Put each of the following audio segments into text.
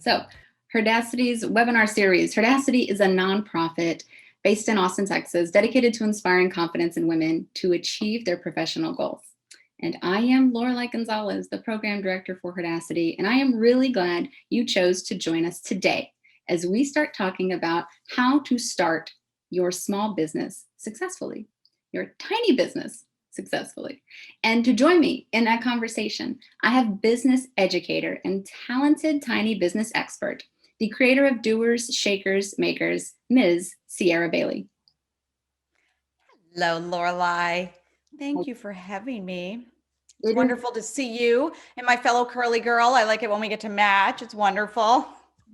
So, HERdacity's webinar series. HERdacity is a nonprofit based in Austin, Texas, dedicated to inspiring confidence in women to achieve their professional goals. And I am Lorelai Gonzalez, the program director for HERdacity, and I am really glad you chose to join us today as we start talking about how to start your small business successfully, your tiny business successfully. And to join me in that conversation, I have business educator and talented tiny business expert, the creator of Doers, Shakers, Makers, Ms. Sierra Bailey. Hello, Lorelai. Thank you for having me. It's wonderful to see you and my fellow curly girl. I like it when we get to match. It's wonderful.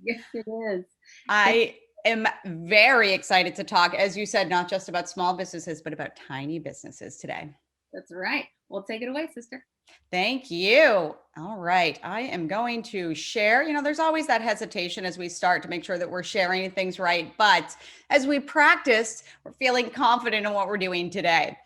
Yes, it is. I am very excited to talk, as you said, not just about small businesses, but about tiny businesses today. That's right. Well, take it away, sister. Thank you. All right. I am going to share. There's always that hesitation as we start to make sure that we're sharing things right. But as we practice, we're feeling confident in what we're doing today.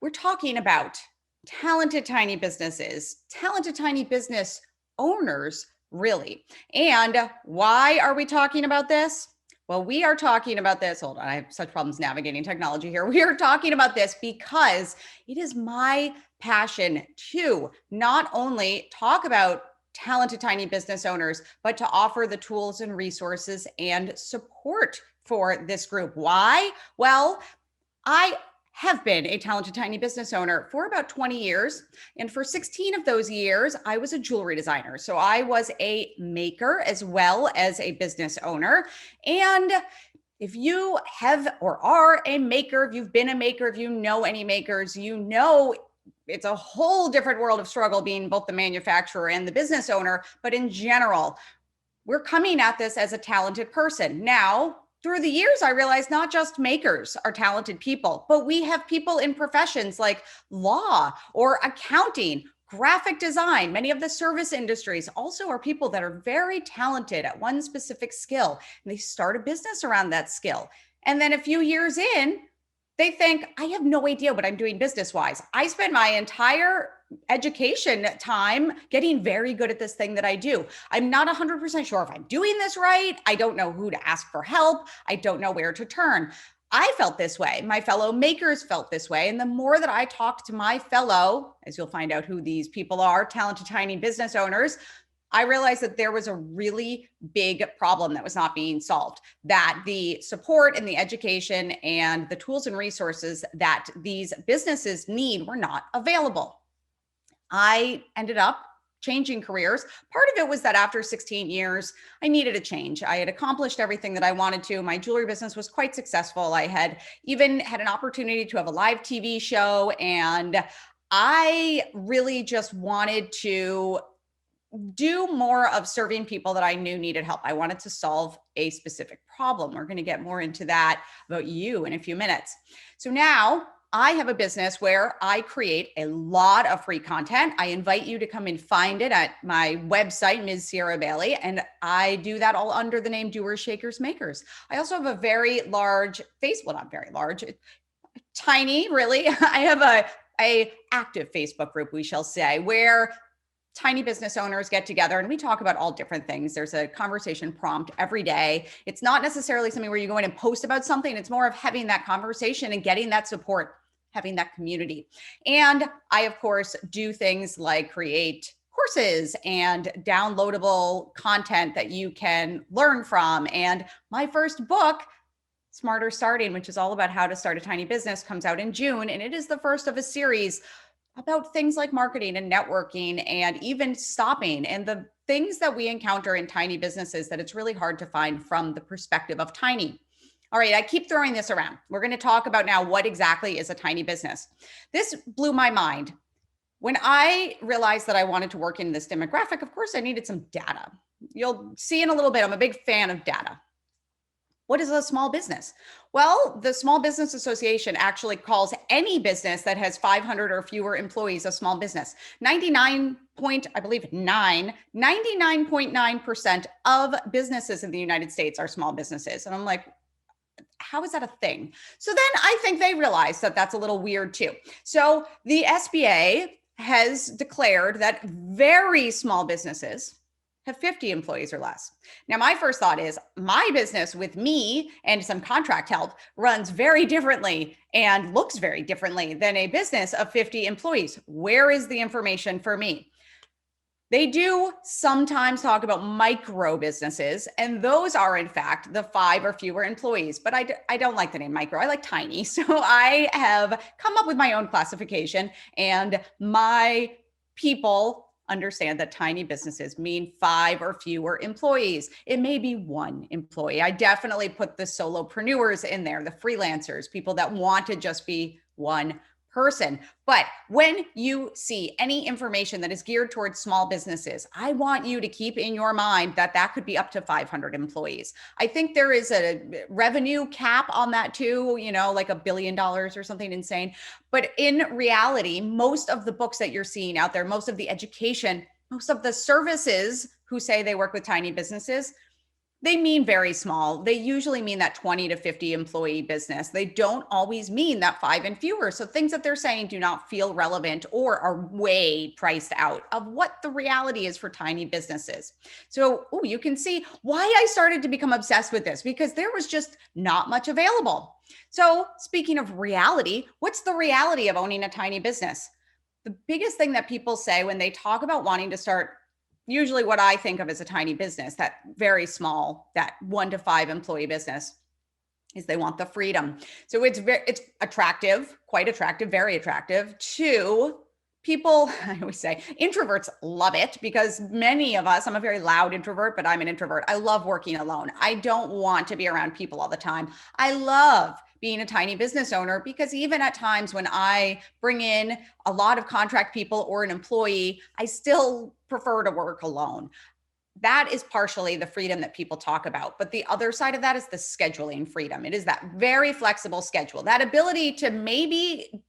We're talking about talented tiny businesses, talented tiny business owners, really. And why are we talking about this? Well, we are talking about this. Hold on, I have such problems navigating technology here. We are talking about this because it is my passion to not only talk about talented tiny business owners, but to offer the tools and resources and support for this group. Why? Well, I have been a talented tiny business owner for about 20 years. And for 16 of those years, I was a jewelry designer. So I was a maker as well as a business owner. And if you have or are a maker, if you've been a maker, if you know any makers, you know it's a whole different world of struggle being both the manufacturer and the business owner. But in general, we're coming at this as a talented person. Now, through the years, I realized not just makers are talented people, but we have people in professions like law or accounting, graphic design. Many of the service industries also are people that are very talented at one specific skill, and they start a business around that skill. And then a few years in, they think, I have no idea what I'm doing business-wise. I spent my entire education time getting very good at this thing that I do. I'm not 100% sure if I'm doing this right. I don't know who to ask for help. I don't know where to turn. I felt this way. My fellow makers felt this way. And the more that I talked to my fellow, as you'll find out who these people are, talented tiny business owners, I realized that there was a really big problem that was not being solved, that the support and the education and the tools and resources that these businesses need were not available. I ended up changing careers. Part of it was that after 16 years, I needed a change. I had accomplished everything that I wanted to. My jewelry business was quite successful. I had even had an opportunity to have a live TV show, and I really just wanted to do more of serving people that I knew needed help. I wanted to solve a specific problem. We're going to get more into that about you in a few minutes. So now I have a business where I create a lot of free content. I invite you to come and find it at my website, Ms. Sierra Bailey, and I do that all under the name Doers, Shakers, Makers. I also have a very large not very large, tiny, really. I have a active Facebook group, we shall say, where tiny business owners get together and we talk about all different things. There's a conversation prompt every day. It's not necessarily something where you go in and post about something. It's more of having that conversation and getting that support, having that community. And I, of course, do things like create courses and downloadable content that you can learn from. And my first book, Smarter Starting, which is all about how to start a tiny business, comes out in June. And it is the first of a series about things like marketing and networking and even stopping and the things that we encounter in tiny businesses that it's really hard to find from the perspective of tiny. All right, I keep throwing this around. We're going to talk about now what exactly is a tiny business. This blew my mind. When I realized that I wanted to work in this demographic, of course, I needed some data. You'll see in a little bit, I'm a big fan of data. What is a small business? Well, the Small Business Association actually calls any business that has 500 or fewer employees a small business. 99.9% of businesses in the United States are small businesses. And I'm like, how is that a thing? So then I think they realize that that's a little weird too. So the SBA has declared that very small businesses have 50 employees or less. Now, my first thought is my business with me and some contract help runs very differently and looks very differently than a business of 50 employees. Where is the information for me? They do sometimes talk about micro businesses, and those are, in fact, the 5 or fewer employees. But I don't like the name micro. I like tiny. So I have come up with my own classification, and my people understand that tiny businesses mean 5 or fewer employees. It may be 1 employee. I definitely put the solopreneurs in there, the freelancers, people that want to just be one person. But when you see any information that is geared towards small businesses, I want you to keep in your mind that that could be up to 500 employees. I think there is a revenue cap on that too, like $1 billion or something insane. But in reality, most of the books that you're seeing out there, most of the education, most of the services who say they work with tiny businesses, they mean very small. They usually mean that 20 to 50 employee business. They don't always mean that 5 and fewer. So things that they're saying do not feel relevant or are way priced out of what the reality is for tiny businesses. So you can see why I started to become obsessed with this, because there was just not much available. So speaking of reality, what's the reality of owning a tiny business? The biggest thing that people say when they talk about wanting to start usually what I think of as a tiny business, that very small, that 1 to 5 employee business, is they want the freedom. So it's attractive, quite attractive, very attractive to people. I always say introverts love it, because many of us, I'm a very loud introvert, but I'm an introvert. I love working alone. I don't want to be around people all the time. I love being a tiny business owner, because even at times when I bring in a lot of contract people or an employee, I still prefer to work alone. That is partially the freedom that people talk about. But the other side of that is the scheduling freedom. It is that very flexible schedule, that ability to maybe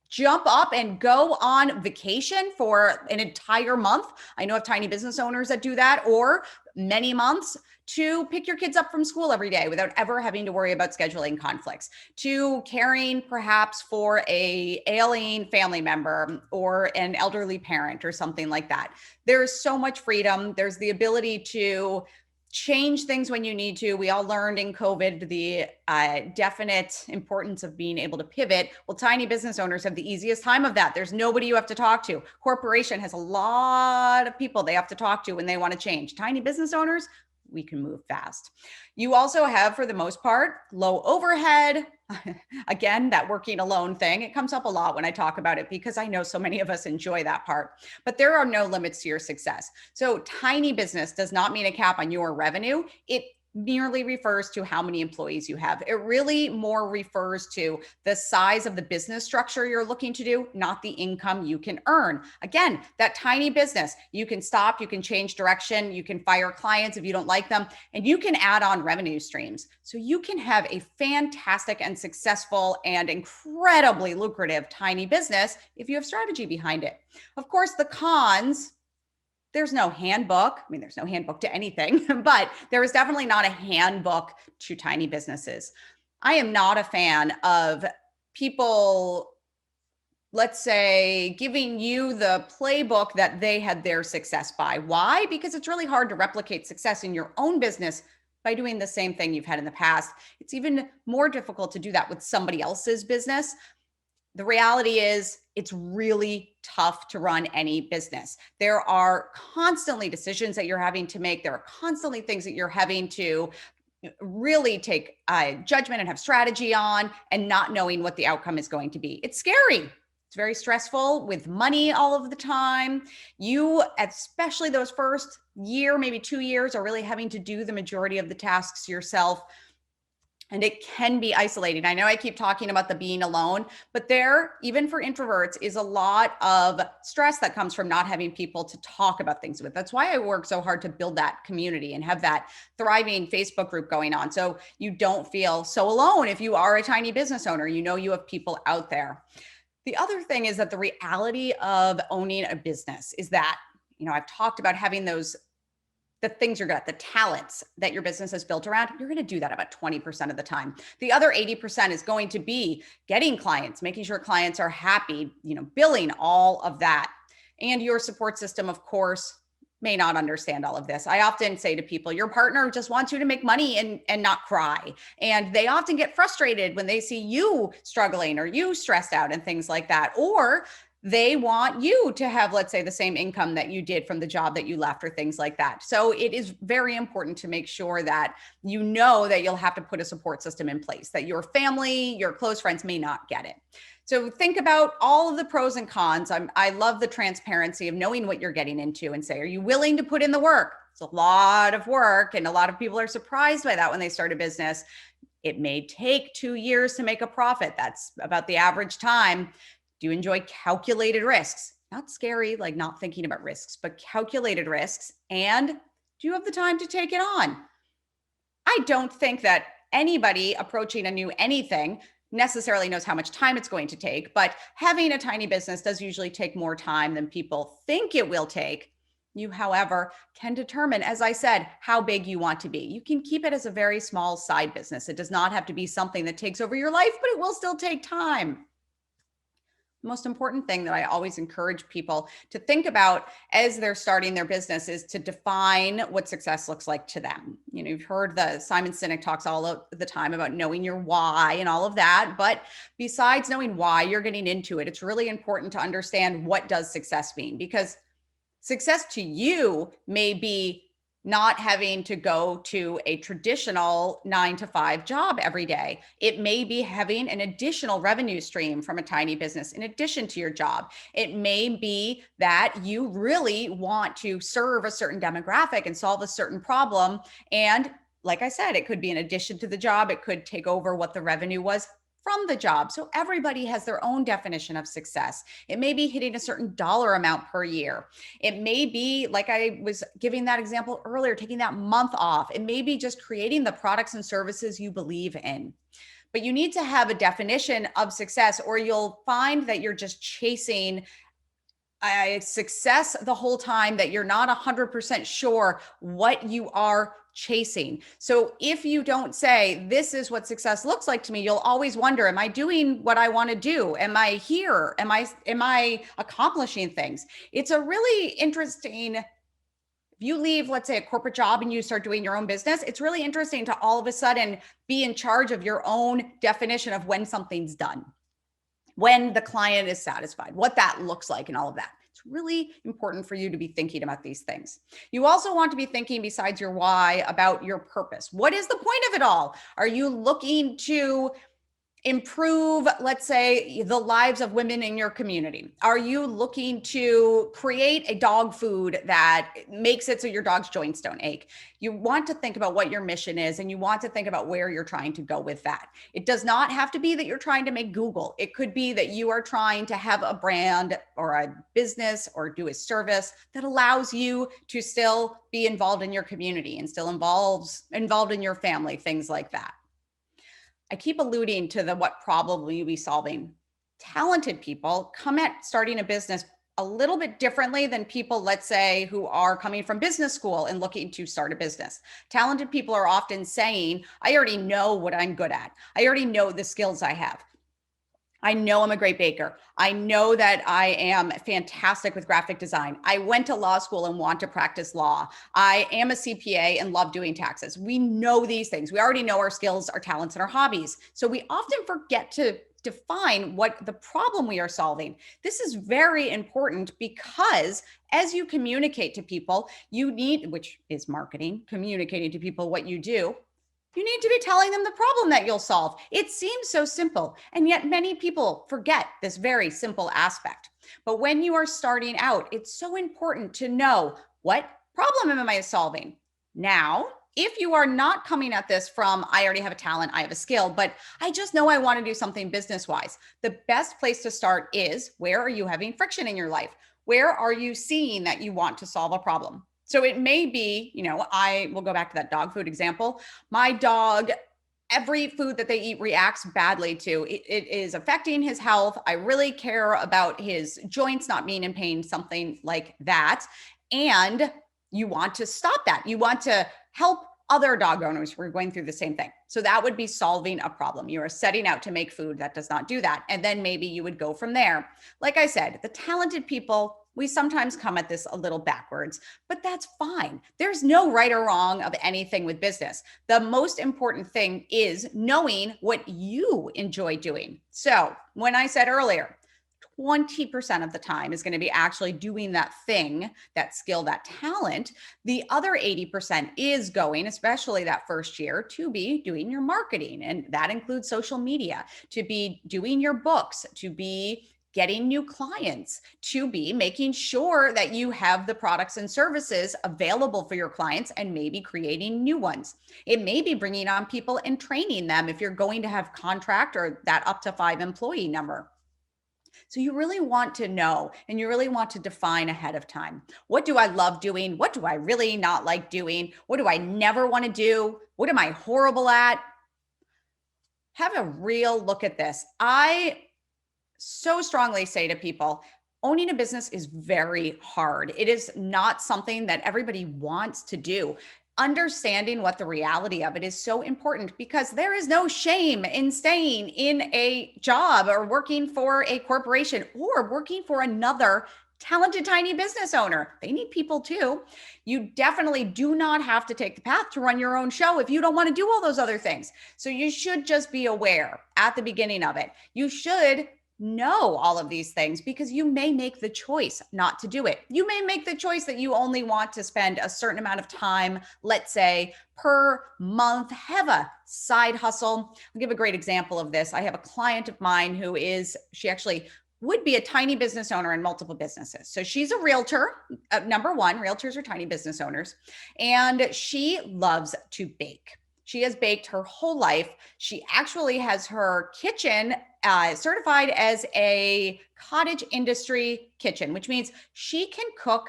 jump up and go on vacation for an entire month. I know of tiny business owners that do that, or many months, to pick your kids up from school every day without ever having to worry about scheduling conflicts, to caring perhaps for a ailing family member or an elderly parent or something like that. There's so much freedom. There's the ability to change things when you need to. We all learned in COVID the definite importance of being able to pivot. Well, tiny business owners have the easiest time of that. There's nobody you have to talk to. Corporation has a lot of people they have to talk to when they want to change. Tiny business owners, we can move fast. You also have, for the most part, low overhead. Again, that working alone thing, it comes up a lot when I talk about it, because I know so many of us enjoy that part. But there are no limits to your success. So tiny business does not mean a cap on your revenue. It merely refers to how many employees you have. It really more refers to the size of the business structure you're looking to do, not the income you can earn. Again, that tiny business, you can stop, you can change direction, you can fire clients if you don't like them, and you can add on revenue streams. So you can have a fantastic and successful and incredibly lucrative tiny business if you have strategy behind it. Of course, the cons, there's no handbook. I mean, there's no handbook to anything, but there is definitely not a handbook to tiny businesses. I am not a fan of people, let's say, giving you the playbook that they had their success by. Why? Because it's really hard to replicate success in your own business by doing the same thing you've had in the past. It's even more difficult to do that with somebody else's business. The reality is it's really tough to run any business. There are constantly decisions that you're having to make. There are constantly things that you're having to really take judgment and have strategy on, and not knowing what the outcome is going to be. It's scary. It's very stressful with money all of the time. You, especially those first year, maybe 2 years, are really having to do the majority of the tasks yourself. And it can be isolating. I know I keep talking about the being alone, but there, even for introverts, is a lot of stress that comes from not having people to talk about things with. That's why I work so hard to build that community and have that thriving Facebook group going on. So you don't feel so alone if you are a tiny business owner. You know you have people out there. The other thing is that the reality of owning a business is that, I've talked about having the things you're good at, the talents that your business is built around, you're going to do that about 20% of the time. The other 80% is going to be getting clients, making sure clients are happy, billing, all of that. And your support system, of course, may not understand all of this. I often say to people, your partner just wants you to make money and not cry. And they often get frustrated when they see you struggling or you stressed out and things like that. Or they want you to have, let's say, the same income that you did from the job that you left or things like that. So it is very important to make sure that you know that you'll have to put a support system in place, that your family, your close friends may not get it. So think about all of the pros and cons. I love the transparency of knowing what you're getting into and say, are you willing to put in the work? It's a lot of work. And a lot of people are surprised by that when they start a business. It may take 2 years to make a profit. That's about the average time. Do you enjoy calculated risks? Not scary, like not thinking about risks, but calculated risks. And do you have the time to take it on? I don't think that anybody approaching a new anything necessarily knows how much time it's going to take, but having a tiny business does usually take more time than people think it will take. You, however, can determine, as I said, how big you want to be. You can keep it as a very small side business. It does not have to be something that takes over your life, but it will still take time. The most important thing that I always encourage people to think about as they're starting their business is to define what success looks like to them. You've heard the Simon Sinek talks all the time about knowing your why and all of that. But besides knowing why you're getting into it, it's really important to understand what does success mean, because success to you may be not having to go to a traditional 9-to-5 job every day. It may be having an additional revenue stream from a tiny business in addition to your job. It may be that you really want to serve a certain demographic and solve a certain problem. And like I said, it could be in addition to the job. It could take over what the revenue was from the job. So everybody has their own definition of success. It may be hitting a certain dollar amount per year. It may be, like I was giving that example earlier, taking that month off. It may be just creating the products and services you believe in. But you need to have a definition of success, or you'll find that you're just chasing success the whole time, that you're not 100% sure what you are chasing. So if you don't say, this is what success looks like to me, you'll always wonder, am I doing what I want to do? Am I here? Am I accomplishing things? It's a really interesting, if you leave, let's say, a corporate job and you start doing your own business, it's really interesting to all of a sudden be in charge of your own definition of when something's done, when the client is satisfied, what that looks like and all of that. It's really important for you to be thinking about these things. You also want to be thinking, besides your why, about your purpose. What is the point of it all? Are you looking to improve, let's say, the lives of women in your community? Are you looking to create a dog food that makes it so your dog's joints don't ache? You want to think about what your mission is, and you want to think about where you're trying to go with that. It does not have to be that you're trying to make Google. It could be that you are trying to have a brand or a business or do a service that allows you to still be involved in your community and still involved in your family, things like that. I keep alluding to the what problem will you be solving. Talented people come at starting a business a little bit differently than people, let's say, who are coming from business school and looking to start a business. Talented people are often saying, I already know what I'm good at. I already know the skills I have. I know I'm a great baker. I know that I am fantastic with graphic design. I went to law school and want to practice law. I am a CPA and love doing taxes. We know these things. We already know our skills, our talents, and our hobbies. So we often forget to define what the problem we are solving. This is very important, because as you communicate to people, you need, which is marketing, communicating to people what you do, you need to be telling them the problem that you'll solve. It seems so simple, and yet many people forget this very simple aspect. But when you are starting out, it's so important to know, what problem am I solving? Now, if you are not coming at this from, I already have a talent, I have a skill, but I just know I want to do something business-wise, the best place to start is, where are you having friction in your life? Where are you seeing that you want to solve a problem? So it may be, I will go back to that dog food example. My dog, every food that they eat reacts badly to. It is affecting his health. I really care about his joints not being in pain, something like that. And you want to stop that. You want to help other dog owners who are going through the same thing. So that would be solving a problem. You are setting out to make food that does not do that. And then maybe you would go from there. Like I said, the talented people, We sometimes come at this a little backwards, but that's fine. There's no right or wrong of anything with business. The most important thing is knowing what you enjoy doing. So, when I said earlier, 20% of the time is going to be actually doing that thing, that skill, that talent. The other 80% is going, especially that first year, to be doing your marketing. And that includes social media, to be doing your books, to be getting new clients, to be making sure that you have the products and services available for your clients and maybe creating new ones. It may be bringing on people and training them if you're going to have contract or that up to 5 employee number. So you really want to know and you really want to define ahead of time. What do I love doing? What do I really not like doing? What do I never want to do? What am I horrible at? Have a real look at this. I so strongly say to people, owning a business is very hard. It is not something that everybody wants to do. Understanding what the reality of it is so important, because there is no shame in staying in a job or working for a corporation or working for another talented tiny business owner. They need people too. You definitely do not have to take the path to run your own show if you don't want to do all those other things. So you should just be aware at the beginning of it. You should know all of these things, because you may make the choice not to do it. You may make the choice that you only want to spend a certain amount of time, let's say per month, have a side hustle. I'll give a great example of this. I have a client of mine she actually would be a tiny business owner in multiple businesses. So she's a realtor. Number one, realtors are tiny business owners, and she loves to bake. She has baked her whole life. She actually has her kitchen certified as a cottage industry kitchen, which means she can cook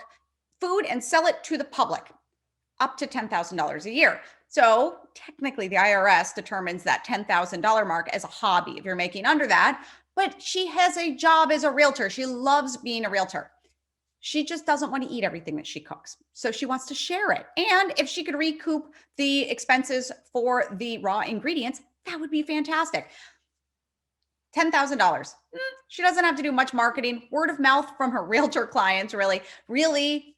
food and sell it to the public up to $10,000 a year. So technically the IRS determines that $10,000 mark as a hobby if you're making under that, but she has a job as a realtor. She loves being a realtor. She just doesn't want to eat everything that she cooks. So she wants to share it. And if she could recoup the expenses for the raw ingredients, that would be fantastic. $10,000. She doesn't have to do much marketing. Word of mouth from her realtor clients really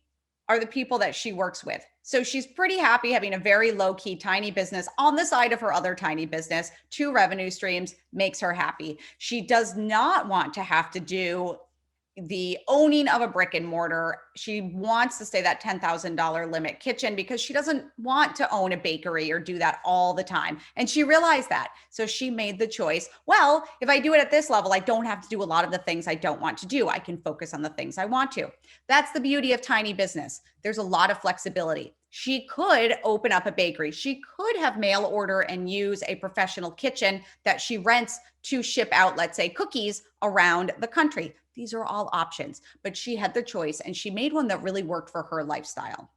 are the people that she works with. So she's pretty happy having a very low-key tiny business on the side of her other tiny business. 2 revenue streams makes her happy. She does not want to have to do the owning of a brick and mortar. She wants to stay that $10,000 limit kitchen because she doesn't want to own a bakery or do that all the time. And she realized that. So she made the choice, well, if I do it at this level, I don't have to do a lot of the things I don't want to do. I can focus on the things I want to. That's the beauty of tiny business. There's a lot of flexibility. She could open up a bakery. She could have mail order and use a professional kitchen that she rents to ship out, let's say, cookies around the country. These are all options, but she had the choice and she made one that really worked for her lifestyle.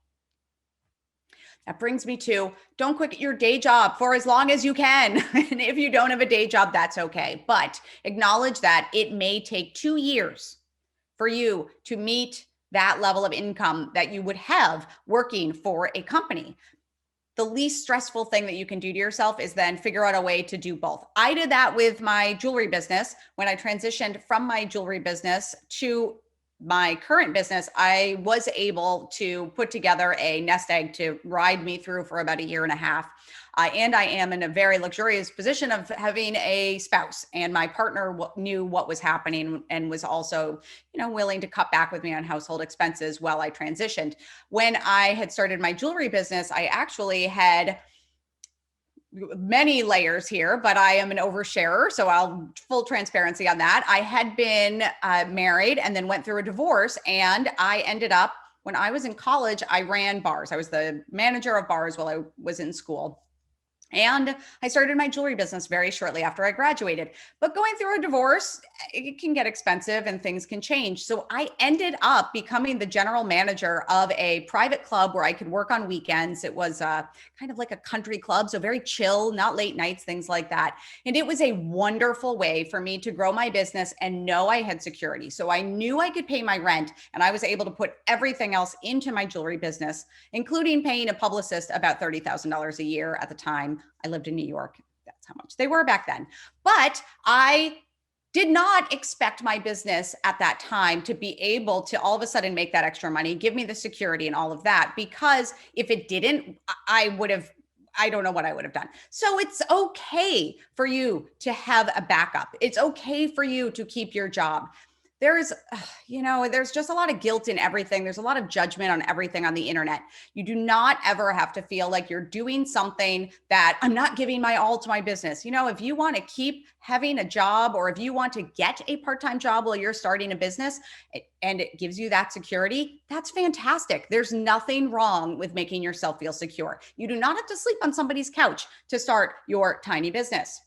That brings me to, don't quit your day job for as long as you can. And if you don't have a day job, that's okay. But acknowledge that it may take 2 years for you to meet that level of income that you would have working for a company. The least stressful thing that you can do to yourself is then figure out a way to do both. I did that with my jewelry business. When I transitioned from my jewelry business to my current business, I was able to put together a nest egg to ride me through for about 1.5 years. And I am in a very luxurious position of having a spouse, and my partner knew what was happening and was also, willing to cut back with me on household expenses while I transitioned. When I had started my jewelry business, I actually had many layers here, but I am an oversharer. So I'll full transparency on that. I had been married and then went through a divorce, and I ended up, when I was in college, I ran bars. I was the manager of bars while I was in school. And I started my jewelry business very shortly after I graduated. But going through a divorce, it can get expensive and things can change. So I ended up becoming the general manager of a private club where I could work on weekends. It was kind of like a country club, so very chill, not late nights, things like that. And it was a wonderful way for me to grow my business and know I had security. So I knew I could pay my rent, and I was able to put everything else into my jewelry business, including paying a publicist about $30,000 a year at the time. I lived in New York. That's how much they were back then. But I did not expect my business at that time to be able to all of a sudden make that extra money, give me the security and all of that. Because if it didn't, I don't know what I would have done. So it's okay for you to have a backup. It's okay for you to keep your job. There's just a lot of guilt in everything. There's a lot of judgment on everything on the internet. You do not ever have to feel like you're doing something that I'm not giving my all to my business. If you want to keep having a job, or if you want to get a part-time job while you're starting a business and it gives you that security, that's fantastic. There's nothing wrong with making yourself feel secure. You do not have to sleep on somebody's couch to start your tiny business.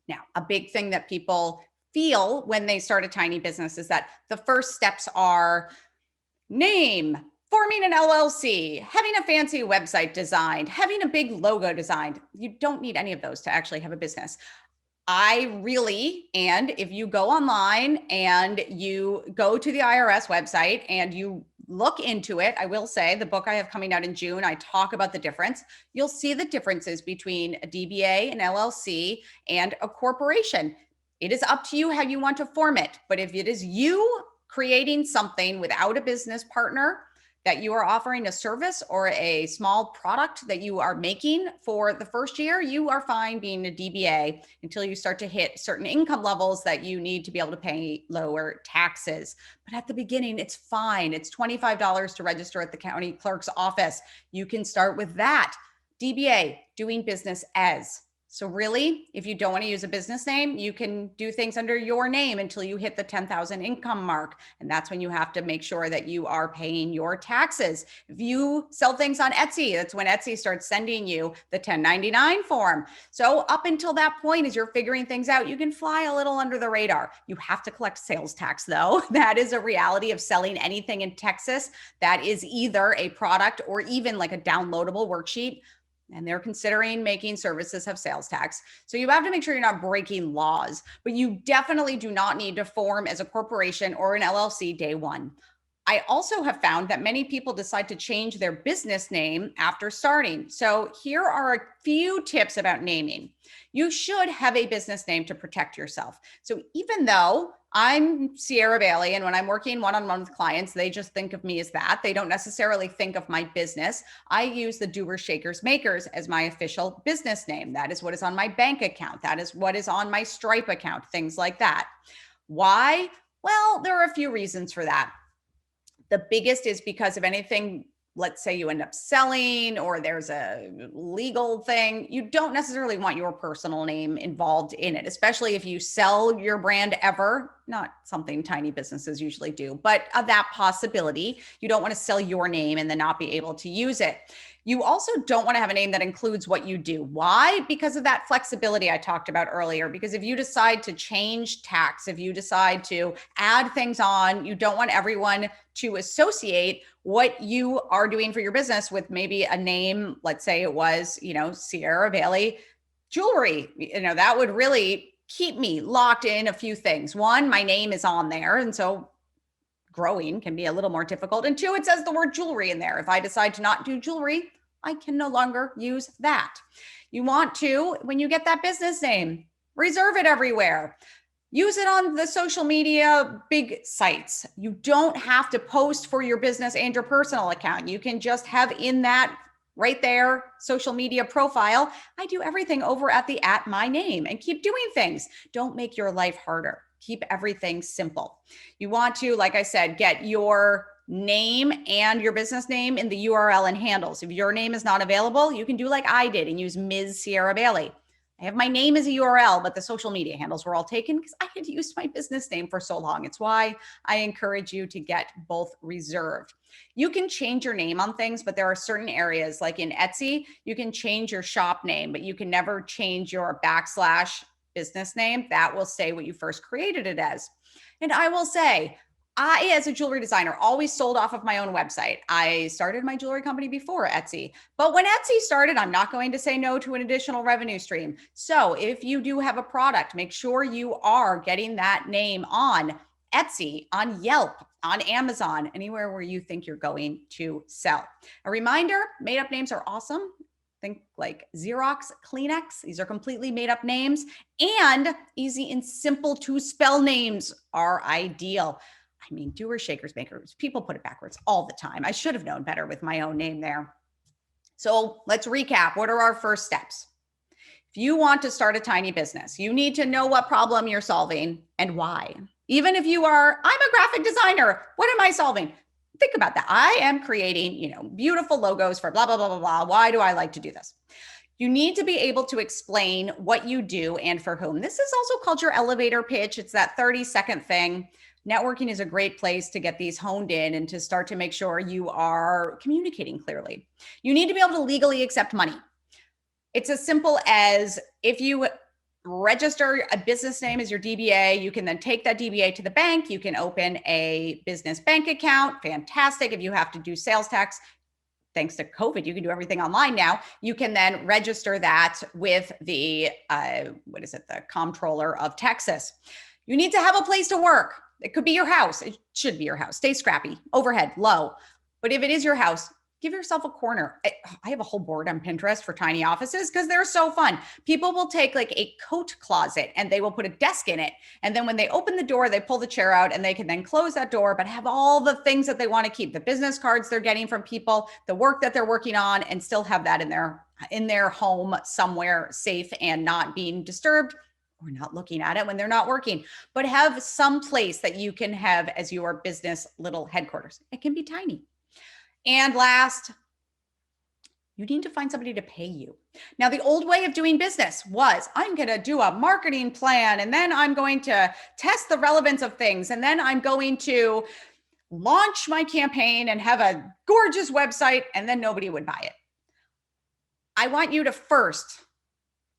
Now, a big thing that people feel when they start a tiny business is that the first steps are name, forming an LLC, having a fancy website designed, having a big logo designed. You don't need any of those to actually have a business. And if you go online and you go to the IRS website and you look into it, I will say the book I have coming out in June, I talk about the difference. You'll see the differences between a DBA, an LLC, and a corporation. It is up to you how you want to form it. But if it is you creating something without a business partner, that you are offering a service or a small product that you are making for the first year, you are fine being a DBA until you start to hit certain income levels that you need to be able to pay lower taxes. But at the beginning, it's fine. It's $25 to register at the county clerk's office. You can start with that. DBA, doing business as. So really, if you don't want to use a business name, you can do things under your name until you hit the 10,000 income mark. And that's when you have to make sure that you are paying your taxes. If you sell things on Etsy, that's when Etsy starts sending you the 1099 form. So up until that point, as you're figuring things out, you can fly a little under the radar. You have to collect sales tax though. That is a reality of selling anything in Texas that is either a product or even like a downloadable worksheet. And they're considering making services have sales tax. So you have to make sure you're not breaking laws, but you definitely do not need to form as a corporation or an LLC day one. I also have found that many people decide to change their business name after starting. So here are a few tips about naming. You should have a business name to protect yourself. So even though I'm Sierra Bailey, and when I'm working one-on-one with clients, they just think of me as that. They don't necessarily think of my business. I use the Doers, Shakers, Makers as my official business name. That is what is on my bank account. That is what is on my Stripe account, things like that. Why? Well, there are a few reasons for that. The biggest is because if anything, let's say you end up selling or there's a legal thing, you don't necessarily want your personal name involved in it, especially if you sell your brand ever, not something tiny businesses usually do, but of that possibility, you don't want to sell your name and then not be able to use it. You also don't want to have a name that includes what you do. Why? Because of that flexibility I talked about earlier. Because if you decide to change tax, if you decide to add things on, you don't want everyone to associate what you are doing for your business with maybe a name. Let's say it was, Sierra Bailey Jewelry. That would really keep me locked in a few things. One, my name is on there. And so growing can be a little more difficult. And two, it says the word jewelry in there. If I decide to not do jewelry, I can no longer use that. You want to, when you get that business name, reserve it everywhere. Use it on the social media big sites. You don't have to post for your business and your personal account. You can just have in that right there social media profile, I do everything over at the @my-name and keep doing things. Don't make your life harder. Keep everything simple. You want to, like I said, get your name and your business name in the URL and handles. If your name is not available, you can do like I did and use Ms. Sierra Bailey. I have my name as a URL, but the social media handles were all taken because I had used my business name for so long. It's why I encourage you to get both reserved. You can change your name on things, but there are certain areas like in Etsy, you can change your shop name, but you can never change your / business name. That will say what you first created it as. And I will say, I, as a jewelry designer, always sold off of my own website. I started my jewelry company before Etsy. But when Etsy started, I'm not going to say no to an additional revenue stream. So if you do have a product, make sure you are getting that name on Etsy, on Yelp, on Amazon, anywhere where you think you're going to sell. A reminder, made-up names are awesome. Think like Xerox, Kleenex. These are completely made up names, and easy and simple to spell names are ideal. I mean, doers, shakers, makers. People put it backwards all the time. I should have known better with my own name there. So let's recap. What are our first steps? If you want to start a tiny business, you need to know what problem you're solving and why. Even if I'm a graphic designer, what am I solving? Think about that. I am creating, beautiful logos for blah, blah, blah, blah, blah. Why do I like to do this? You need to be able to explain what you do and for whom. This is also called your elevator pitch. It's that 30-second thing. Networking is a great place to get these honed in and to start to make sure you are communicating clearly. You need to be able to legally accept money. It's as simple as if you register a business name as your DBA, you can then take that DBA to the bank. You can open a business bank account. Fantastic. If you have to do sales tax, thanks to COVID, you can do everything online now. You can then register that with the, the comptroller of Texas. You need to have a place to work. It could be your house. It should be your house. Stay scrappy, overhead, low. But if it is your house, give yourself a corner. I have a whole board on Pinterest for tiny offices because they're so fun. People will take like a coat closet and they will put a desk in it. And then when they open the door, they pull the chair out and they can then close that door, but have all the things that they want to keep, the business cards they're getting from people, the work that they're working on, and still have that in their home somewhere safe and not being disturbed or not looking at it when they're not working, but have some place that you can have as your business little headquarters. It can be tiny. And last, you need to find somebody to pay you. Now, the old way of doing business was I'm going to do a marketing plan, and then I'm going to test the relevance of things, and then I'm going to launch my campaign and have a gorgeous website, and then nobody would buy it. I want you to first,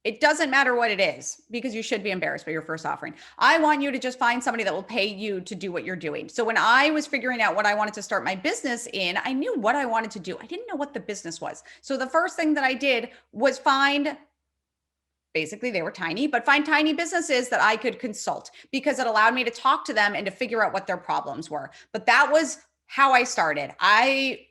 it doesn't matter what it is, because you should be embarrassed by your first offering. I want you to just find somebody that will pay you to do what you're doing. So when I was figuring out what I wanted to start my business in, I knew what I wanted to do. I didn't know what the business was. So the first thing that I did was basically they were tiny, but find tiny businesses that I could consult, because it allowed me to talk to them and to figure out what their problems were. But that was how I started. I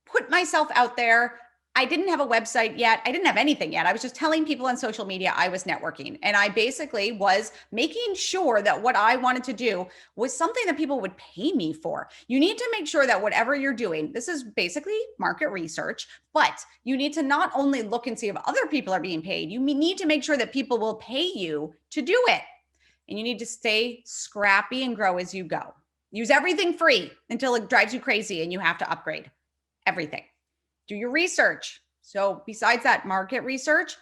put myself out there. I didn't have a website yet. I didn't have anything yet. I was just telling people on social media I was networking. And I basically was making sure that what I wanted to do was something that people would pay me for. You need to make sure that whatever you're doing, this is basically market research, but you need to not only look and see if other people are being paid, you need to make sure that people will pay you to do it. And you need to stay scrappy and grow as you go. Use everything free until it drives you crazy and you have to upgrade everything. Do your research. So besides that market research,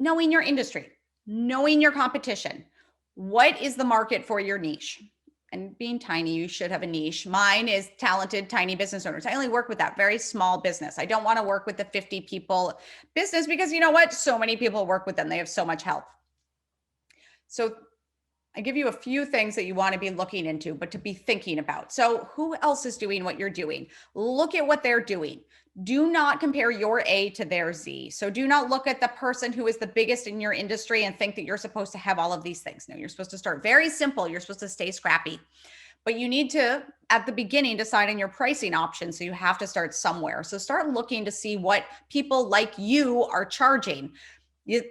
knowing your industry, knowing your competition, what is the market for your niche? And being tiny, you should have a niche. Mine is talented, tiny business owners. I only work with that very small business. I don't want to work with the 50 people business because you know what? So many people work with them. They have so much help. So I give you a few things that you want to be looking into, but to be thinking about. So who else is doing what you're doing? Look at what they're doing. Do not compare your A to their Z. So do not look at the person who is the biggest in your industry and think that you're supposed to have all of these things. No, you're supposed to start very simple. You're supposed to stay scrappy. But you need to, at the beginning, decide on your pricing option. So you have to start somewhere. So start looking to see what people like you are charging.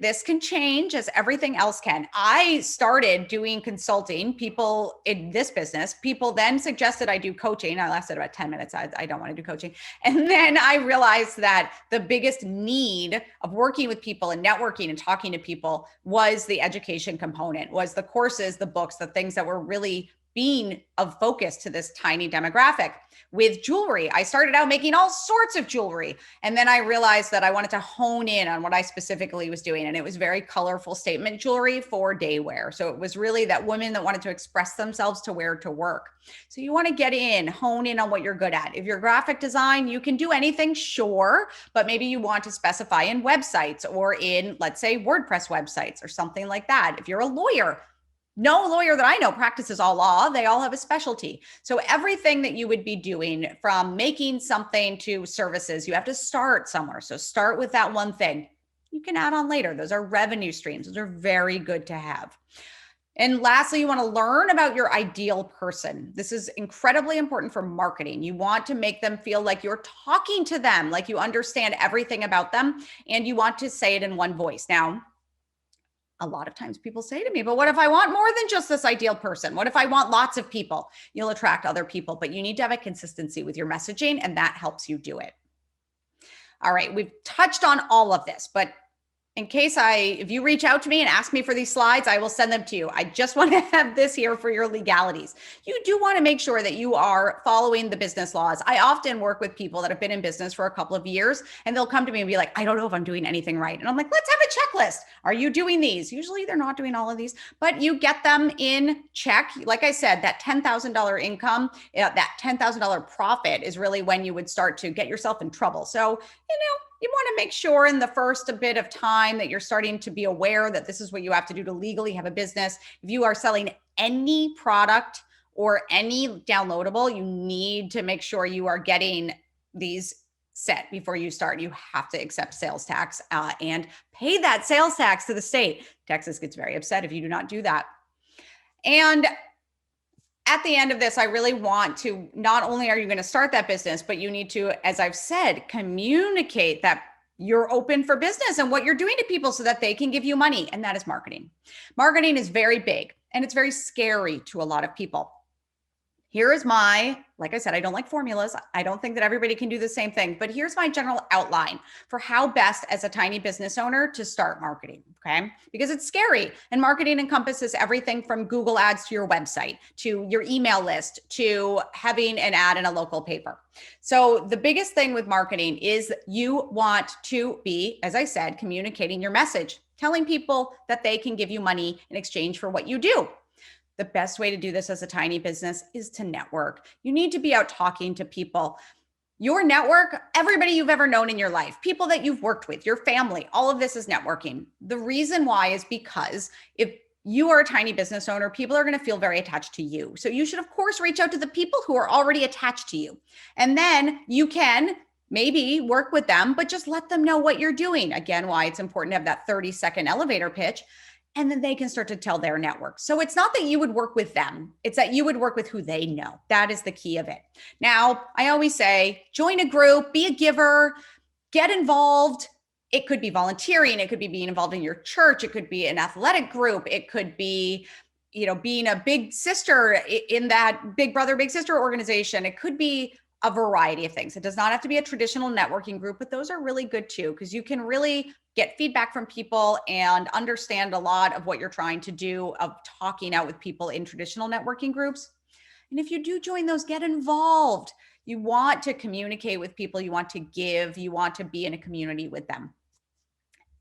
This can change as everything else can. I started doing consulting. People in this business, people then suggested I do coaching. I lasted about 10 minutes. I don't want to do coaching. And then I realized that the biggest need of working with people and networking and talking to people was the education component, was the courses, the books, the things that were really being of focus to this tiny demographic. With jewelry, I started out making all sorts of jewelry. And then I realized that I wanted to hone in on what I specifically was doing. And it was very colorful statement jewelry for day wear. So it was really that women that wanted to express themselves to wear to work. So you want to get in, hone in on what you're good at. If you're graphic design, you can do anything, sure, but maybe you want to specify in websites or in, let's say, WordPress websites or something like that. If you're a lawyer, no lawyer that I know practices all law. They all have a specialty. So everything that you would be doing, from making something to services, you have to start somewhere. So start with that one thing. You can add on later. Those are revenue streams. Those are very good to have. And lastly, you want to learn about your ideal person. This is incredibly important for marketing. You want to make them feel like you're talking to them, like you understand everything about them, and you want to say it in one voice. Now, a lot of times people say to me, but what if I want more than just this ideal person? What if I want lots of people? You'll attract other people, but you need to have a consistency with your messaging, and that helps you do it. All right, we've touched on all of this, but in case if you reach out to me and ask me for these slides, I will send them to you. I just want to have this here for your legalities. You do want to make sure that you are following the business laws. I often work with people that have been in business for a couple of years, and they'll come to me and be like, I don't know if I'm doing anything right. And I'm like, let's have a checklist. Are you doing these? Usually they're not doing all of these, but you get them in check. Like I said, that $10,000 income, that $10,000 profit is really when you would start to get yourself in trouble. So, you want to make sure in the first bit of time that you're starting to be aware that this is what you have to do to legally have a business. If you are selling any product or any downloadable, you need to make sure you are getting these set before you start. You have to accept sales tax and pay that sales tax to the state. Texas gets very upset if you do not do that. And at the end of this, I really want to, not only are you going to start that business, but you need to, as I've said, communicate that you're open for business and what you're doing to people so that they can give you money. And that is marketing. Marketing is very big and it's very scary to a lot of people. Here is like I said, I don't like formulas. I don't think that everybody can do the same thing, but here's my general outline for how best as a tiny business owner to start marketing, okay? Because it's scary, and marketing encompasses everything from Google ads to your website, to your email list, to having an ad in a local paper. So the biggest thing with marketing is you want to be, as I said, communicating your message, telling people that they can give you money in exchange for what you do. The best way to do this as a tiny business is to network. You need to be out talking to people. Your network, everybody you've ever known in your life, people that you've worked with, your family, all of this is networking. The reason why is because if you are a tiny business owner, people are going to feel very attached to you. So you should, of course, reach out to the people who are already attached to you. And then you can maybe work with them, but just let them know what you're doing. Again, why it's important to have that 30-second elevator pitch. And then they can start to tell their network. So it's not that you would work with them. It's that you would work with who they know. That is the key of it. Now, I always say, join a group, be a giver, get involved. It could be volunteering. It could be being involved in your church. It could be an athletic group. It could be, being a big sister in that big brother, big sister organization. It could be a variety of things. It does not have to be a traditional networking group, but those are really good too, because you can really get feedback from people and understand a lot of what you're trying to do of talking out with people in traditional networking groups. And if you do join those, get involved. You want to communicate with people, you want to give, you want to be in a community with them.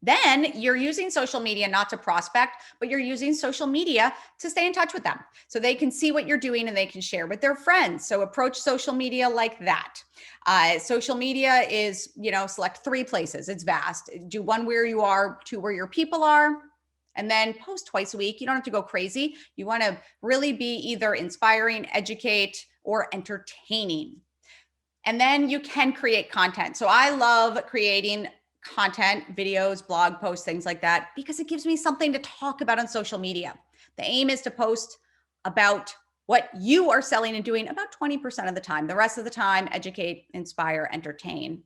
Then you're using social media not to prospect, but you're using social media to stay in touch with them so they can see what you're doing and they can share with their friends. So approach social media like that. Social media is, select 3 places. It's vast. Do one where you are, 2 where your people are, and then post twice a week. You don't have to go crazy. You want to really be either inspiring, educate, or entertaining. And then you can create content. So I love creating content, videos, blog posts, things like that, because it gives me something to talk about on social media. The aim is to post about what you are selling and doing about 20% of the time. The rest of the time, educate, inspire, entertain.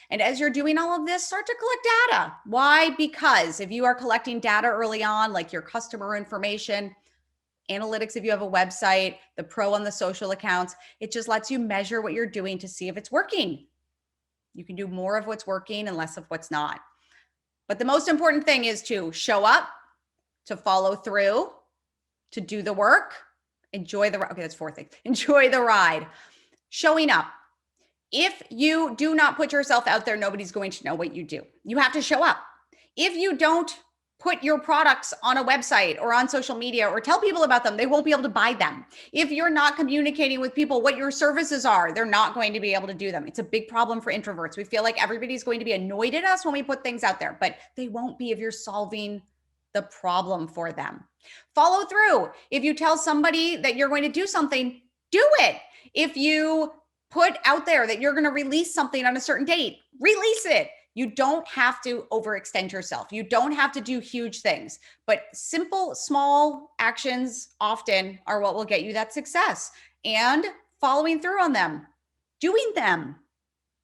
And as you're doing all of this, start to collect data. Why? Because if you are collecting data early on, like your customer information, analytics, if you have a website, the pro on the social accounts, it just lets you measure what you're doing to see if it's working. You can do more of what's working and less of what's not. But the most important thing is to show up, to follow through, to do the work, enjoy the ride. Okay, that's 4 things. Enjoy the ride. Showing up. If you do not put yourself out there, nobody's going to know what you do. You have to show up. If you don't put your products on a website or on social media or tell people about them, they won't be able to buy them. If you're not communicating with people what your services are, they're not going to be able to do them. It's a big problem for introverts. We feel like everybody's going to be annoyed at us when we put things out there, but they won't be if you're solving the problem for them. Follow through. If you tell somebody that you're going to do something, do it. If you put out there that you're going to release something on a certain date, release it. You don't have to overextend yourself. You don't have to do huge things, but simple, small actions often are what will get you that success, and following through on them, doing them.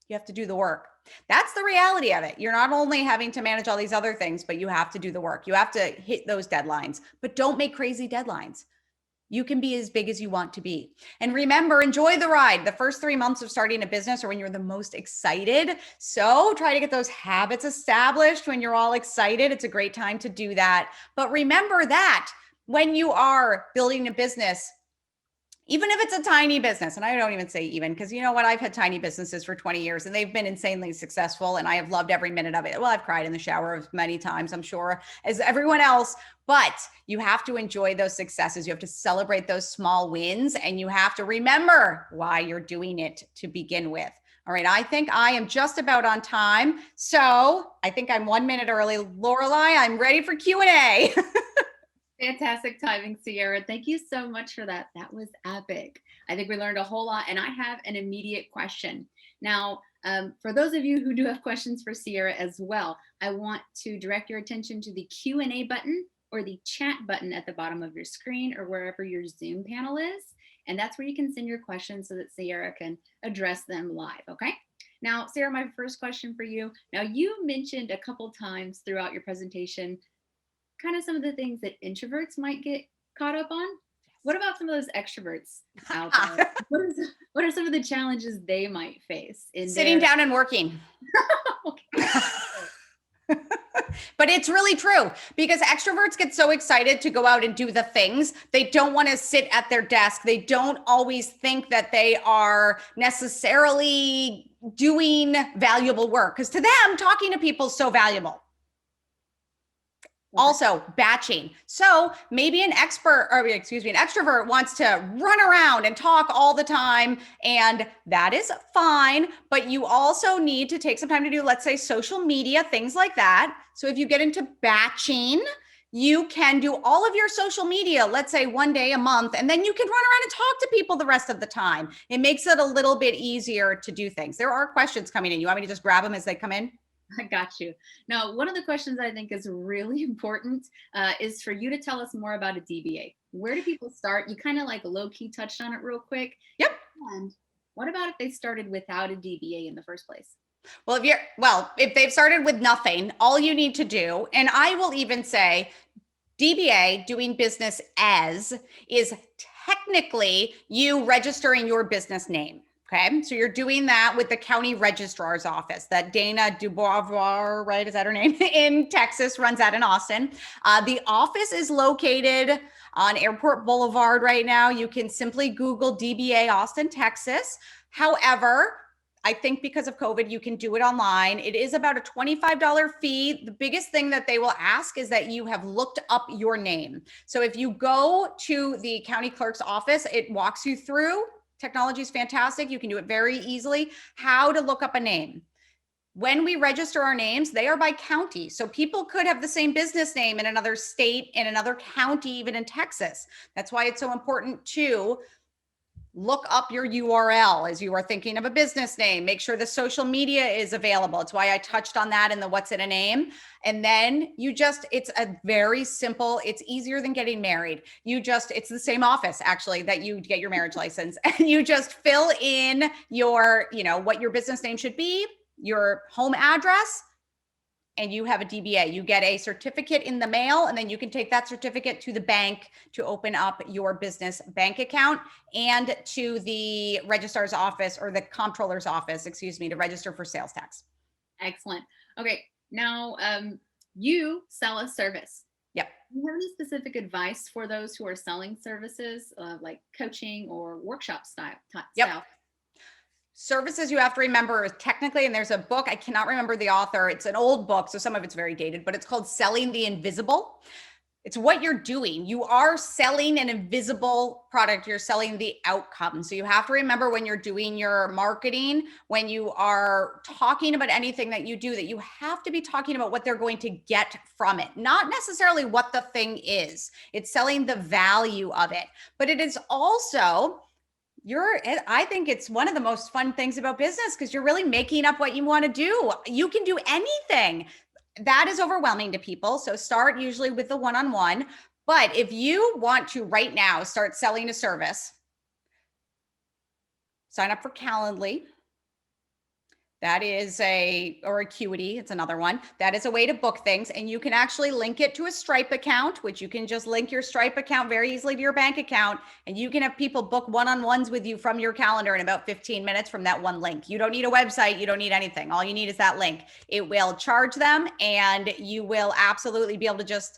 You have to do the work. That's the reality of it. You're not only having to manage all these other things, but you have to do the work. You have to hit those deadlines, but don't make crazy deadlines. You can be as big as you want to be. And remember, enjoy the ride. The first 3 months of starting a business are when you're the most excited. So try to get those habits established when you're all excited. It's a great time to do that. But remember that when you are building a business, even if it's a tiny business, and I don't even say even, because you know what? I've had tiny businesses for 20 years and they've been insanely successful and I have loved every minute of it. Well, I've cried in the shower many times, I'm sure, as everyone else, but you have to enjoy those successes. You have to celebrate those small wins and you have to remember why you're doing it to begin with. All right, I think I am just about on time. So I think I'm 1 minute early. Lorelei, I'm ready for Q&A. Fantastic timing, Sierra. Thank you so much for that. That was epic. I think we learned a whole lot, and I have an immediate question. Now, for those of you who do have questions for Sierra as well, I want to direct your attention to the Q&A button or the chat button at the bottom of your screen or wherever your Zoom panel is. And that's where you can send your questions so that Sierra can address them live, okay? Now, Sierra, my first question for you. Now, you mentioned a couple times throughout your presentation kind of some of the things that introverts might get caught up on. What about some of those extroverts out there? What are some of the challenges they might face in sitting down and working? But it's really true because extroverts get so excited to go out and do the things. They don't want to sit at their desk. They don't always think that they are necessarily doing valuable work because to them, talking to people is so valuable. Also, batching. So maybe an extrovert wants to run around and talk all the time, and that is fine. But you also need to take some time to do, let's say, social media, things like that. So if you get into batching, you can do all of your social media, let's say 1 day a month, and then you can run around and talk to people the rest of the time. It makes it a little bit easier to do things. There are questions coming in. You want me to just grab them as they come in? I got you. Now, one of the questions I think is really important is for you to tell us more about a DBA. Where do people start? You kind of like low-key touched on it real quick. Yep. And what about if they started without a DBA in the first place? Well, if they've started with nothing, all you need to do, and I will even say DBA, doing business as, is technically you registering your business name. Okay, so you're doing that with the county registrar's office that Dana Dubois, right? Is that her name? In Texas, runs that in Austin. The office is located on Airport Boulevard right now. You can simply Google DBA Austin, Texas. However, I think because of COVID, you can do it online. It is about a $25 fee. The biggest thing that they will ask is that you have looked up your name. So if you go to the county clerk's office, it walks you through. Technology is fantastic. You can do it very easily. How to look up a name. When we register our names, they are by county. So people could have the same business name in another state, in another county, even in Texas. That's why it's so important to look up your URL as you are thinking of a business name. Make sure the social media is available. It's why I touched on that in the what's in a name. And then it's a very simple, it's easier than getting married. It's the same office actually that you get your marriage license, and you just fill in your, what your business name should be, your home address, and you have a DBA. You get a certificate in the mail, and then you can take that certificate to the bank to open up your business bank account, and to the registrar's office or the comptroller's office, to register for sales tax. Excellent. Okay, now you sell a service. Yep. Do you have any specific advice for those who are selling services like coaching or workshop style? Yep. Services you have to remember is technically, and there's a book, I cannot remember the author. It's an old book, so some of it's very dated, but it's called Selling the Invisible. It's what you're doing. You are selling an invisible product. You're selling the outcome. So you have to remember when you're doing your marketing, when you are talking about anything that you do, that you have to be talking about what they're going to get from it, not necessarily what the thing is. It's selling the value of it, but it is also I think it's one of the most fun things about business because you're really making up what you want to do. You can do anything. That is overwhelming to people. So start usually with the one-on-one. But if you want to right now start selling a service, sign up for Calendly. That is or Acuity, it's another one. That is a way to book things, and you can actually link it to a Stripe account, which you can just link your Stripe account very easily to your bank account, and you can have people book one-on-ones with you from your calendar in about 15 minutes from that one link. You don't need a website, you don't need anything. All you need is that link. It will charge them, and you will absolutely be able to just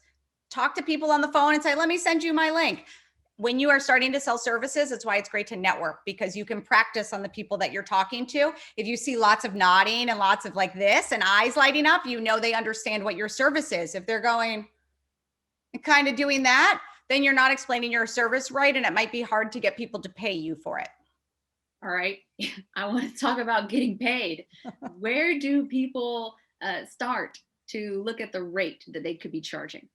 talk to people on the phone and say, let me send you my link. When you are starting to sell services, it's why it's great to network, because you can practice on the people that you're talking to. If you see lots of nodding and lots of like this and eyes lighting up, you know they understand what your service is. If they're going and kind of doing that, then you're not explaining your service right, and it might be hard to get people to pay you for it. All right. I want to talk about getting paid. Where do people start to look at the rate that they could be charging?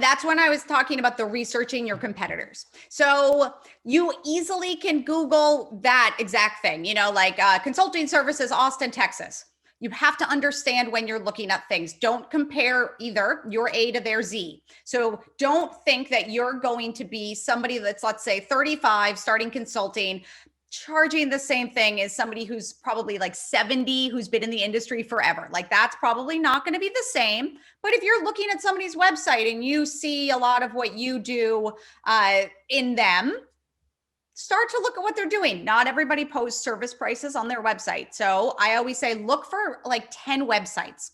That's when I was talking about the researching your competitors. So you easily can Google that exact thing, like consulting services, Austin, Texas. You have to understand when you're looking at things. Don't compare either your A to their Z. So don't think that you're going to be somebody that's, let's say, 35, starting consulting, charging the same thing as somebody who's probably like 70, who's been in the industry forever. Like that's probably not going to be the same. But if you're looking at somebody's website and you see a lot of what you do in them, start to look at what they're doing. Not everybody posts service prices on their website. So I always say, look for like 10 websites.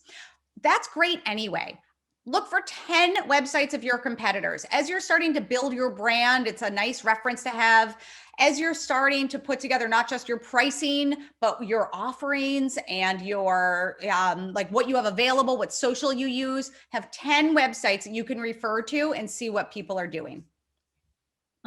That's great anyway. Look for 10 websites of your competitors. As you're starting to build your brand, it's a nice reference to have. As you're starting to put together not just your pricing, but your offerings and your like what you have available, what social you use, have 10 websites that you can refer to and see what people are doing.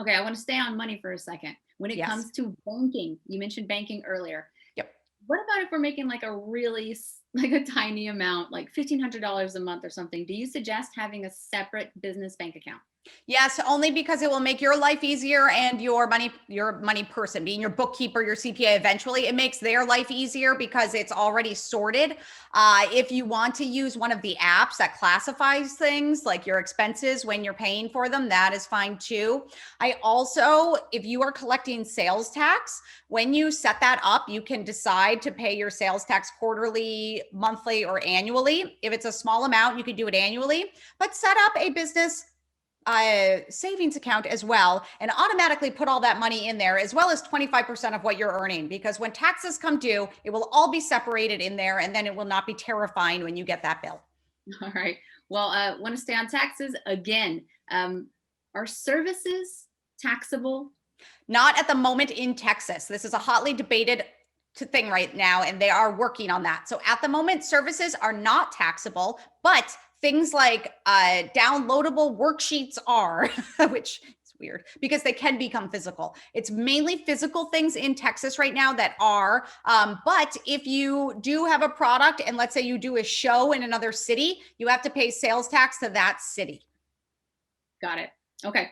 Okay, I want to stay on money for a second. When it comes to banking, you mentioned banking earlier. Yep. What about if we're making like a tiny amount, like $1,500 a month or something? Do you suggest having a separate business bank account? Yes, only because it will make your life easier and your money person, being your bookkeeper, your CPA, eventually it makes their life easier because it's already sorted. If you want to use one of the apps that classifies things like your expenses when you're paying for them, that is fine too. I also, if you are collecting sales tax, when you set that up, you can decide to pay your sales tax quarterly, monthly, or annually. If it's a small amount, you could do it annually, but set up a business savings account as well and automatically put all that money in there, as well as 25% of what you're earning, because when taxes come due, it will all be separated in there, and then it will not be terrifying when you get that bill. All right. Well, want to stay on taxes again. Are services taxable? Not at the moment in Texas. This is a hotly debated thing right now, and they are working on that. So at the moment, services are not taxable, but things like downloadable worksheets are, which is weird because they can become physical. It's mainly physical things in Texas right now that are, but if you do have a product and let's say you do a show in another city, you have to pay sales tax to that city. Got it. Okay.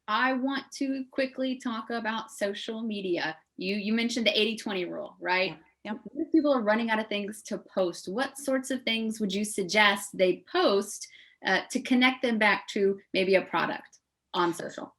I want to quickly talk about social media. You mentioned the 80-20 rule, right? Yep. If people are running out of things to post, what sorts of things would you suggest they post to connect them back to maybe a product on social?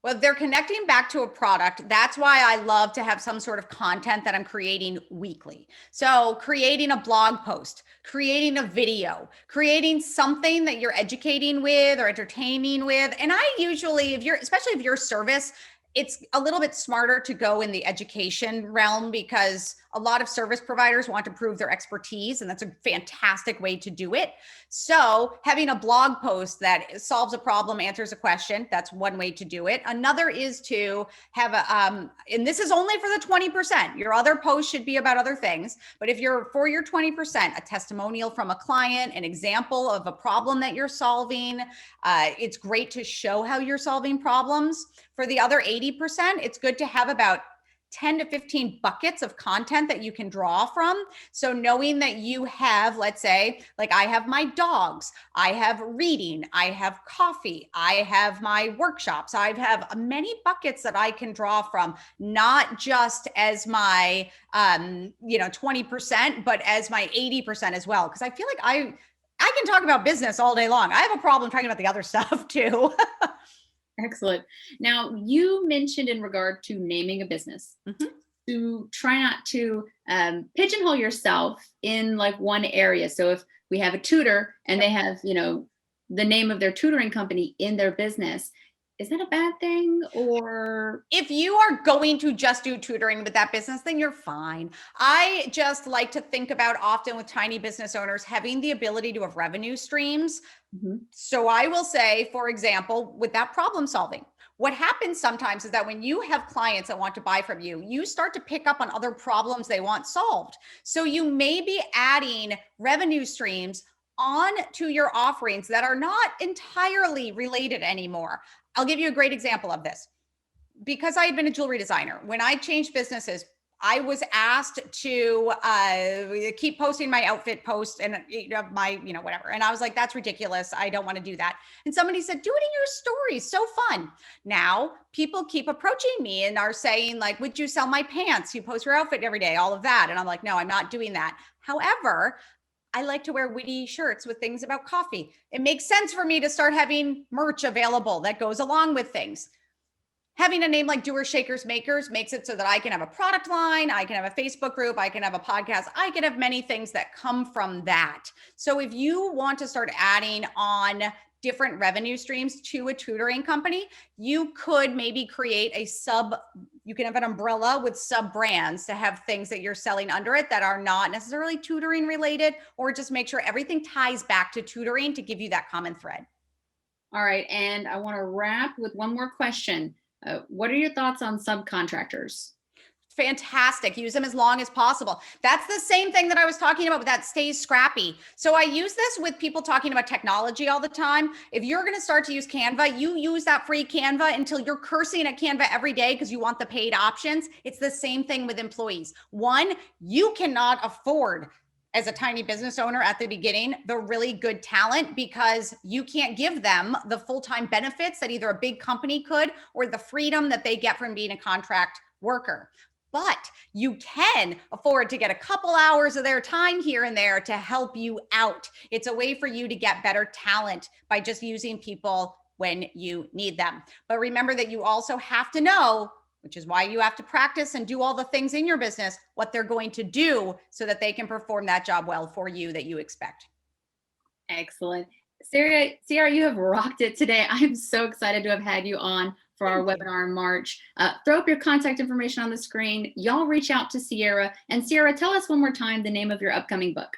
Well, they're connecting back to a product. That's why I love to have some sort of content that I'm creating weekly. So creating a blog post, creating a video, creating something that you're educating with or entertaining with. And I usually, especially if your service, it's a little bit smarter to go in the education realm because a lot of service providers want to prove their expertise, and that's a fantastic way to do it. So having a blog post that solves a problem, answers a question, that's one way to do it. Another is to have and this is only for the 20%. Your other posts should be about other things, but if you're for your 20%, a testimonial from a client, an example of a problem that you're solving, it's great to show how you're solving problems. For the other 80%, it's good to have about 10 to 15 buckets of content that you can draw from. So knowing that you have, let's say, like I have my dogs, I have reading, I have coffee, I have my workshops, I have many buckets that I can draw from, not just as my 20%, but as my 80% as well. Because I feel like I can talk about business all day long. I have a problem talking about the other stuff too. Excellent. Now, you mentioned in regard to naming a business to try not to pigeonhole yourself in like one area. So if we have a tutor and they have, the name of their tutoring company in their business, is that a bad thing? Or if you are going to just do tutoring with that business, then you're fine. I just like to think about often with tiny business owners having the ability to have revenue streams. So I will say, for example, with that problem solving, what happens sometimes is that when you have clients that want to buy from you, you start to pick up on other problems they want solved. So you may be adding revenue streams on to your offerings that are not entirely related anymore. I'll give you a great example of this. Because I had been a jewelry designer, when I changed businesses, I was asked to keep posting my outfit post and my, whatever. And I was like, that's ridiculous. I don't want to do that. And somebody said, do it in your stories. So fun. Now people keep approaching me and are saying like, would you sell my pants? You post your outfit every day, all of that. And I'm like, no, I'm not doing that. However, I like to wear witty shirts with things about coffee. It makes sense for me to start having merch available that goes along with things. Having a name like Doers, Shakers, Makers makes it so that I can have a product line, I can have a Facebook group, I can have a podcast, I can have many things that come from that. So if you want to start adding on different revenue streams to a tutoring company, you could maybe create you can have an umbrella with sub brands to have things that you're selling under it that are not necessarily tutoring related, or just make sure everything ties back to tutoring to give you that common thread. All right. And I want to wrap with one more question. What are your thoughts on subcontractors? Fantastic. Use them as long as possible. That's the same thing that I was talking about with that stays scrappy. So I use this with people talking about technology all the time. If you're going to start to use Canva, you use that free Canva until you're cursing at Canva every day because you want the paid options. It's the same thing with employees. One, you cannot afford as a tiny business owner at the beginning, the really good talent, because you can't give them the full-time benefits that either a big company could or the freedom that they get from being a contract worker. But you can afford to get a couple hours of their time here and there to help you out. It's a way for you to get better talent by just using people when you need them. But remember that you also have to know, which is why you have to practice and do all the things in your business, what they're going to do so that they can perform that job well for you that you expect. Excellent. Sarah, you have rocked it today. I'm so excited to have had you on for our webinar in March. Throw up your contact information on the screen. Y'all reach out to Sierra. And Sierra, tell us one more time the name of your upcoming book.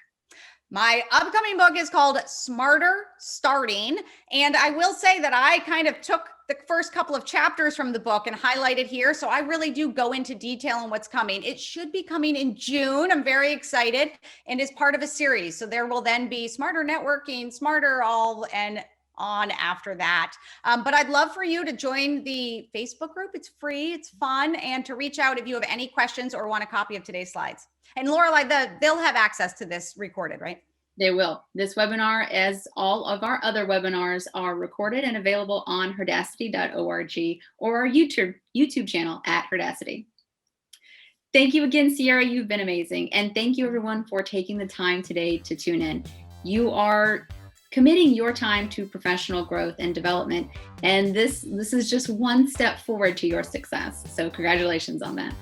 My upcoming book is called Smarter Starting. And I will say that I kind of took the first couple of chapters from the book and highlighted here. So I really do go into detail on what's coming. It should be coming in June. I'm very excited, and is part of a series. So there will then be Smarter Networking, Smarter All, and on after that. But I'd love for you to join the Facebook group. It's free, it's fun, and to reach out if you have any questions or want a copy of today's slides. And Lorelei, they'll have access to this recorded, right? They will. This webinar, as all of our other webinars, are recorded and available on HERdacity.org or our YouTube channel at HERdacity. Thank you again, Sierra. You've been amazing. And thank you, everyone, for taking the time today to tune in. You are committing your time to professional growth and development. And this is just one step forward to your success. So congratulations on that.